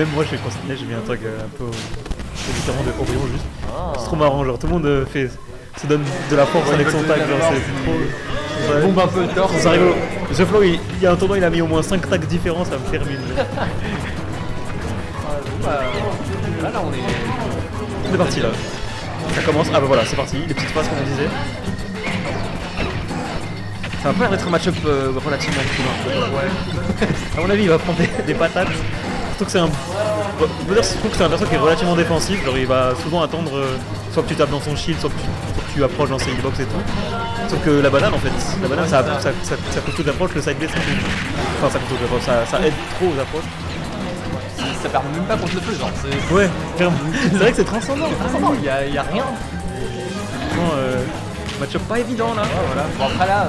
Même moi, je fais consigner, j'ai mis un truc un peu différent de Orion juste. C'est trop marrant, genre tout le monde se donne de la force avec son tag, genre c'est trop. Bombe un peu le torse. C'est rigolo. Ce Flo, il y a un tournoi, il a mis au moins 5 tags différents, ça me fait rire. Là, on est. On est parti là. Ça commence. Ah bah voilà, c'est parti. Les petites phrases comme on disait. Ça va pas l'air d'être un match-up relativement cool. Ouais. À mon avis, il va prendre des patates. Surtout que c'est un. Je trouve que c'est un perso qui est relativement défensif. Genre, il va souvent attendre soit que tu tapes dans son shield, soit que tu approches dans ses hitbox et tout. Sauf que la banane, en fait, la banane, ça coûte toute l'approche, le side B, c'est tout. Enfin, ça coûte toute l'approche, ça aide trop aux approches. Ça perd même pas contre le feu, genre. Ouais, clairement. C'est vrai que c'est transcendant. Il y a rien. Bon, match-up pas évident là. Ouais, voilà. Bon, après là,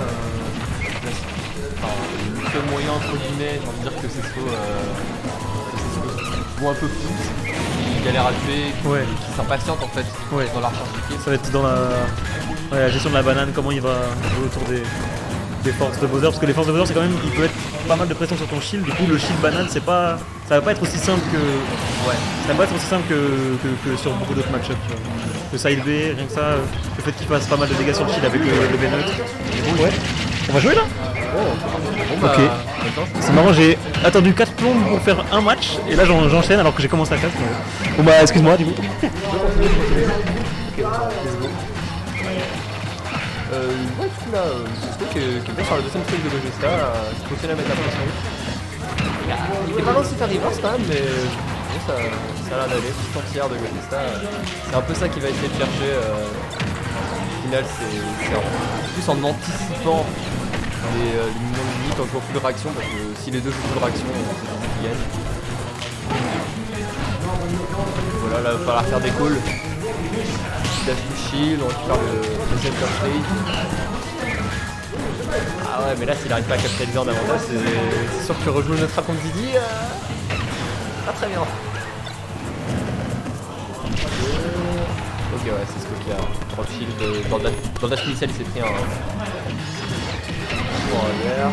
le seul moyen entre guillemets, j'ai envie de dire que c'est soit un peu plus, qui galère à tuer, qui s'impatiente en fait dans la recherche du kill. Ça va être dans la gestion de la banane, comment il va jouer autour des forces de Bowser, parce que les forces de Bowser c'est quand même, il peut être pas mal de pression sur ton shield, du coup le shield banane ça va pas être aussi simple que ça va pas être aussi simple que sur beaucoup d'autres match-ups. Le side B, rien que ça, le fait qu'il fasse pas mal de dégâts sur le shield avec le B neutre. Ouais. On va jouer là? Ok. C'est marrant, j'ai attendu 4 plombes pour faire un match et là j'enchaîne alors que j'ai commencé à 4. Bon bah excuse-moi du coup. Ouais, du coup là, c'est ce qui est bien sur la deuxième stage de Gogesta, qui continue à mettre la pression. Il est pas loin de se faire reverse quand même, mais ça a l'air d'aller. Tout entière de Gogesta, c'est un peu ça qu'il va essayer de chercher. Au final, c'est plus en anticipant les mouvements de limite en jouant full réaction, parce que si les deux jouent full réaction, c'est qu'ils gagnent. Voilà, là, il va falloir faire des calls. Dash to shield, on récupère le center trade. Ah ouais, mais là s'il n'arrive pas à capitaliser en avantage, c'est sûr que rejouer le trap contre Didi, pas très bien. Ok, ouais, c'est ce qui a drop shield dans le dash initial, il s'est pris un verre.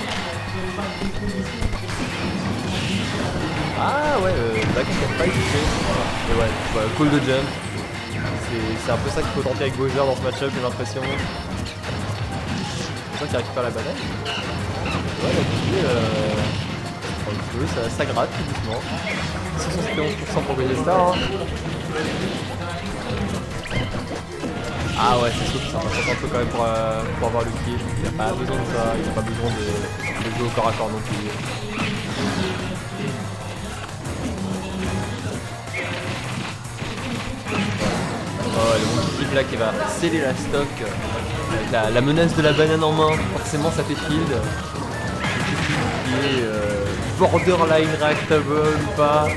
Ah ouais, back step fight, et ouais, call de jump. C'est un peu ça qu'il faut tenter avec Bowser dans ce match-up, j'ai l'impression. C'est ça qui récupère la banane. Ouais, la Didi prend le feu, ça gratte tout doucement. 671% pour Gogesta. Hein. Ah ouais, c'est sûr que ça s'impatiente un peu quand même pour avoir le kill. Il n'y a pas besoin de ça, il n'y a pas besoin de jouer au corps à corps non plus. Oh, le monkey flip là qui va sceller la stock avec la menace de la banane en main, forcément ça fait field. Qui est borderline reactable ou pas,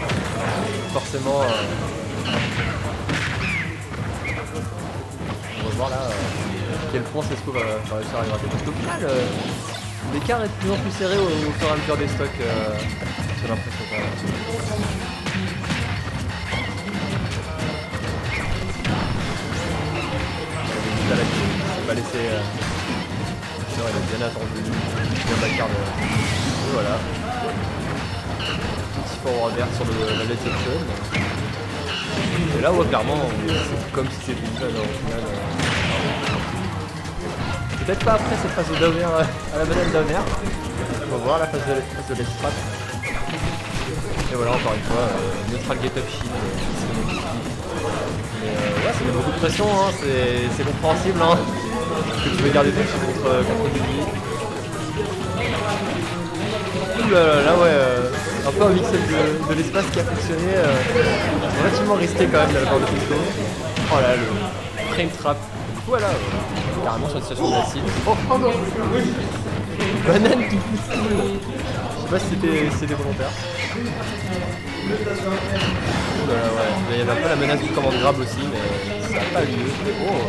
forcément. On va voir là quel point Cesco va réussir à gratter. Parce qu'au final, l'écart est de plus en plus serré au fur et à mesure des stocks, j'ai l'impression quand même. Il s'est pas laissé. Il a bien attendu. Bien backcard. Et voilà. Petit forward vert sur la late section. Et là, ouais, clairement, c'est comme si c'était une zone au final. Peut-être pas après cette phase de down air à la banane down air. On va voir la phase de late strat. Et voilà, encore une fois, neutral get up shield. Mais ouais, ça met beaucoup de pression, hein. C'est compréhensible, hein. Que tu veux garder ton shield contre Didi. Là ouais, un peu un mix de l'espace qui a fonctionné, relativement risqué quand même de la part de Cesco. Oh là, le frame trap. Voilà, carrément sur une situation d'acide. Oh non, banane qui pousse. Je sais pas si c'était volontaire. Ouais, il y avait un peu la menace du commande grab aussi, mais ça n'a pas lieu. Oh,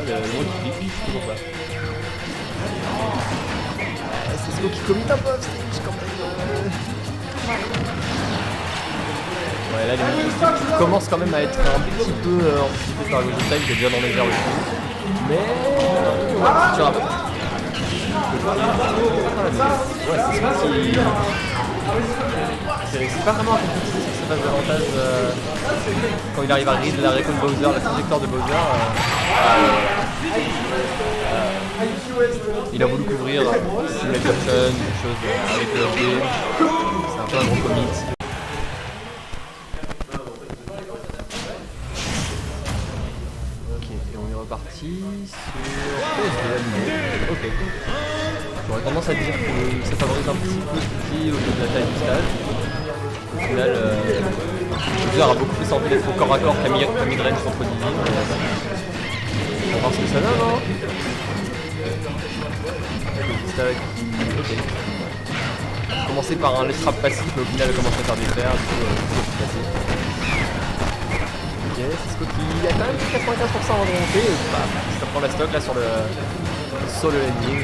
le monde qui clique, toujours pas. C'est Cesco qui commit un peu off-stage quand même. Ouais, là, les commencent quand même à être un petit peu anticipés par Gogesta qui est déjà dans les airs aussi. Mais tu vois, ouais, c'est ce qui C'est pas vraiment un compétitif qui se passe davantage quand il arrive à read la récolte Bowser, la trajectoire de Bowser. Il a voulu couvrir Simulate Option, des choses avec le game. C'est un peu un gros commit. Ok, et on est reparti sur PSDM. Ok. J'aurais tendance à dire que ça favorise un petit peu ce au niveau de la taille du stage. Au final, Bowser a beaucoup plus envie d'être au corps à corps qu'à mid-range contre Dizzy. On va voir ce que ça donne, non? Ok. Commencer par un let's trap passif, mais au final, elle commence à faire des fers, du coup, c'est passif. Ok, c'est ce qui a quand même 95% en remontée, et bah, ça prend la stock là sur le ending.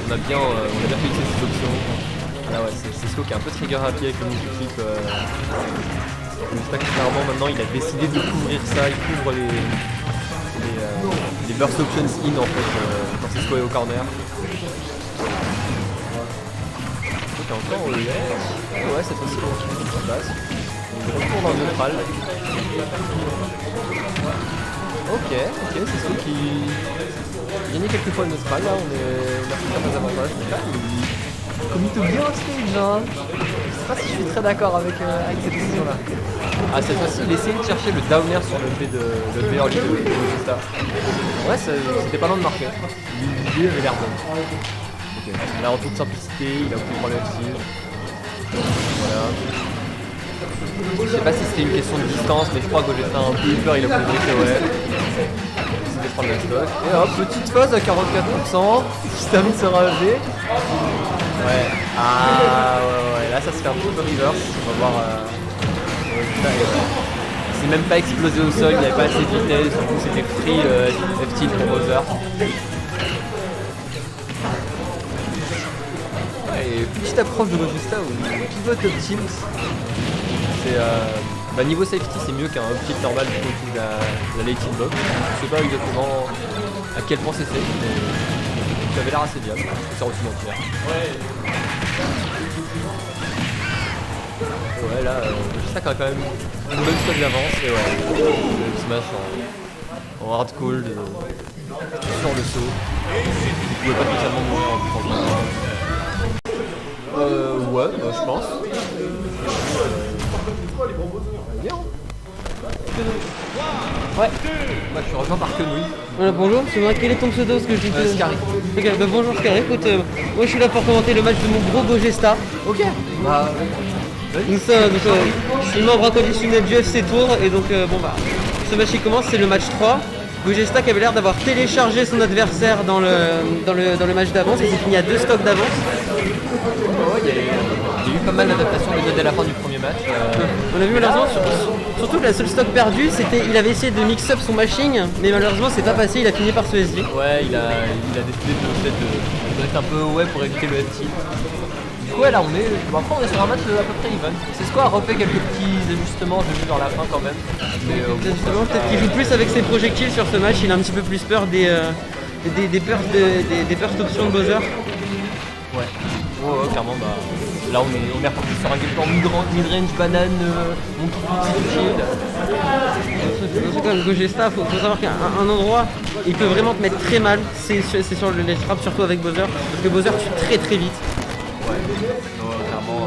On a bien utilisé cette option. Là ouais, c'est Cisco qui est un peu trigger happy avec le multi-clip. J'espère que clairement maintenant il a décidé de couvrir ça, il couvre les burst options in en fait quand Cisco est au corner. Donc encore ouais cette fois-ci on passe. On retourne dans le neutral. Ok, c'est Cisco qui gagnait quelques fois le neutral, là on a pris certains avantages. Commit bien au stage, hein. Je sais pas si je suis très d'accord avec cette décision là. Ah cette fois-ci il essayait de chercher le down air sur le B early de Gogesta. Ouais c'était pas loin de marquer. L'idée avait l'air bonne. Ok, là en toute simplicité, il a voulu prendre le style. Voilà. Je sais pas si c'était une question de distance, mais je crois que Gogesta a un peu eu peur, il a voulu briquer ouais. C'était de prendre le stock. Et hop, petite phase à 44%, qui se termine sur un EV. Ouais, ouais, là ça se fait un peu de reverse, on va voir. C'est même pas explosé au sol, il n'y avait pas assez de vitesse, du coup c'était free F-tilt pour Bowser. Ouais, et petite approche de Gogesta où il pivote up-tilt. C'est niveau safety c'est mieux qu'un up-tilt normal du coup de la late inbox. Je sais pas exactement à quel point c'est safe, mais ça avait l'air assez viable, je sors aussi mentir. Ouais là, Gogesta a quand même une bonne stock d'avance et ouais, le smash en hard cold sur le saut. Il pouvait pas spécialement mourir en ouais, je pense. Bien. Ouais. Bah, je suis rejoint par Quenouille. Voilà, bonjour, c'est moi, quel est ton pseudo? Parce que je dis Scary. Ok, bah bonjour Scary, écoute, moi je suis là pour commenter le match de mon gros Gogesta. Ok. Bah, Donc ça, je suis membre inconditionnel du FC Tour, et donc bon bah, ce match il commence, c'est le match 3. Gogesta qui avait l'air d'avoir téléchargé son adversaire dans le match d'avance, et c'est fini à 2 stocks d'avance. il y a eu pas mal d'adaptations dès la fin du premier match. On a vu malheureusement, surtout que la seule stock perdue, c'était il avait essayé de mix up son mashing, mais malheureusement c'est pas passé, il a fini par se SD. Ouais, il a décidé de être un peu away pour éviter le F-tilt. Du coup, ouais, là on est. Bon, après on est sur un match à peu près even. Cisco a refait quelques petits ajustements, j'ai vu vers la fin quand même. Mais Justement, peut-être qu'il joue plus avec ses projectiles sur ce match, il a un petit peu plus peur des burst options de Bowser. Ouais, clairement, bah, là on est reparti sur un gameplay mid-range, banane, mon tout petit shield. Surtout quand Gogesta, faut savoir qu'un endroit il peut vraiment te mettre très mal, c'est sur les frappes, surtout avec Bowser, parce que Bowser tue très vite. Ouais, clairement.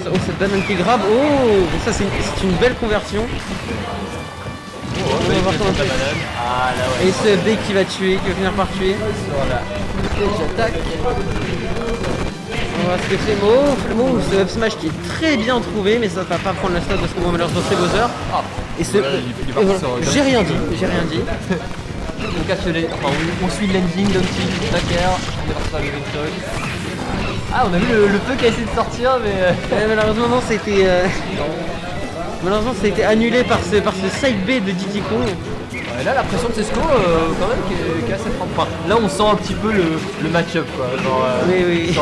Oh, cette banane qui grab, oh, ça c'est une belle conversion. On va voir comment la banane. Ah là ouais. Et ce B qui va tuer, qui va finir par tuer. Voilà. J'attaque. On va voir ce que c'est. Oh, ce up smash qui est très bien trouvé, mais ça va pas prendre la stock parce que moi malheureusement c'est Bowser. Et ce. J'ai rien dit. On casse on suit l'ending, le petit Taker, on est parti sur le Victor. Ah, on a vu le feu qui a essayé de sortir, mais. Malheureusement non, c'était. Malheureusement ça a été annulé par ce side B de Diddy Kong. Ouais, là la pression de Cisco quand même qui est assez forte. Enfin, là on sent un petit peu le match-up quoi. Genre, oui.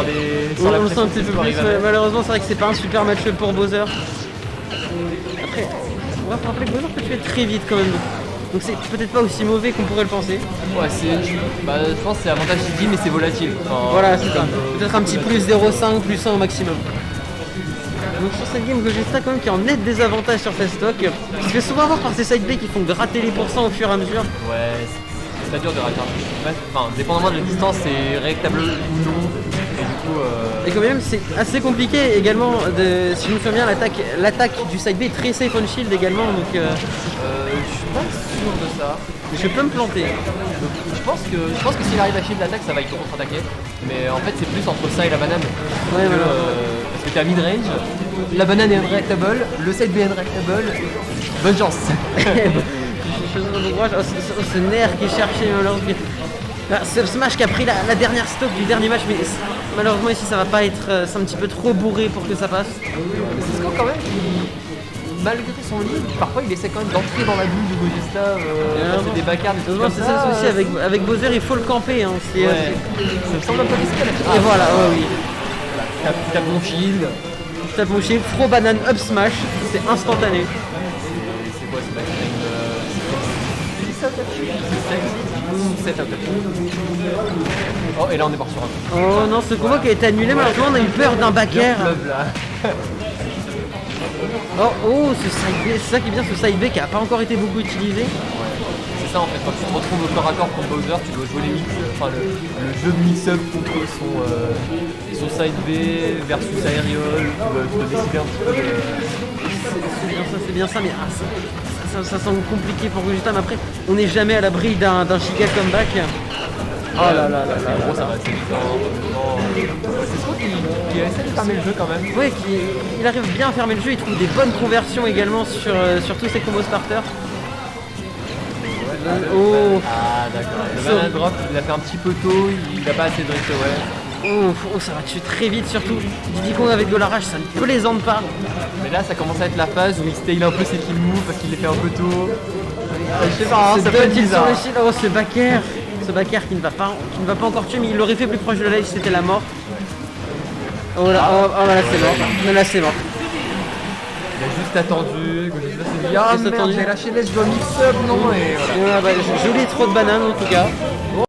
Sur la on le sent un petit peu plus. Malheureusement c'est vrai que c'est pas un super match-up pour Bowser. Après, on va rappeler que Bowser peut tuer très vite quand même. Donc c'est peut-être pas aussi mauvais qu'on pourrait le penser. Ouais, je pense que c'est avantage CD, mais c'est volatile. Enfin, Voilà, c'est ça. Peut-être un petit plus 0,5, plus 1 au maximum. Donc sur cette game, Gogesta quand même qui est en net désavantage sur ses stocks. Il se fait souvent avoir par ses side B qui font gratter les pourcents au fur et à mesure. Ouais, c'est pas dur de rater un peu. Enfin, dépendamment de la distance, c'est réactable ou non. Et du coup, Et quand même c'est assez compliqué également, si je me souviens bien, l'attaque du side B est très safe on shield également. Donc je suis pas sûr de ça. je peux me planter. Donc, je pense que s'il arrive à shield l'attaque, ça va être contre-attaquer. Mais en fait, c'est plus entre ça et la banane. Ouais, voilà. Parce que t'es à mid-range, la banane est unreactable, le side B est unreactable. Bonne chance. Ce nerf qui est cherché malheureusement. Ce Smash qui a pris la dernière stock du dernier match, mais malheureusement ici ça va pas être. C'est un petit peu trop bourré pour que ça passe. C'est Cisco quand même malgré son lead, parfois il essaie quand même d'entrer dans la bulle de Gogesta, passer des bacards, des trucs comme c'est ça le souci avec Bowser, il faut le camper. Hein. Ça me semble un peu risqué là. Et voilà, oui. Tu tapes mon shield. Je tape mon shield, throw banane, up smash, c'est instantané. C'est quoi ce mec? C'est 7 Oh, et là on est parti sur un. Oh non, ce combo qui a été annulé, malheureusement on a eu peur d'un back air. Oh, ce side B, c'est ça qui est bien, ce side B qui a pas encore été beaucoup utilisé. C'est ça en fait, quand tu te retrouves au corps à corps contre Bowser, tu dois jouer le jeu de mix-up contre son side B versus aériol, tu dois décider un petit peu de... C'est bien ça, mais ça semble compliqué pour Gogeta, mais après on n'est jamais à l'abri d'un giga comeback. Oh là là là là. En gros, ça va assez vite. C'est Cisco qui essaie de fermer le jeu quand même. Oui, il arrive bien à fermer le jeu, il trouve des bonnes conversions également sur tous ses combos starters. Oh. Ah d'accord. Le banana drop, il l'a fait un petit peu tôt, il n'a pas assez de drift away. Oh, ça va tuer très vite surtout. Diddy Kong avec de la rage, ça ne plaisante pas. Mais là, ça commence à être la phase où il style un peu ses kill moves parce qu'il les fait un peu tôt. Je sais pas, ça peut être bizarre. Oh, ce back air. Ce back air qui ne va pas encore tuer, mais il l'aurait fait plus proche de la live si c'était la mort. Oh là, là c'est mort. Là c'est mort. Il a juste attendu, Gogeta s'est dit ah merde, j'ai lâché les, je dois mix up, non, et voilà. Joli trop de bananes en tout cas.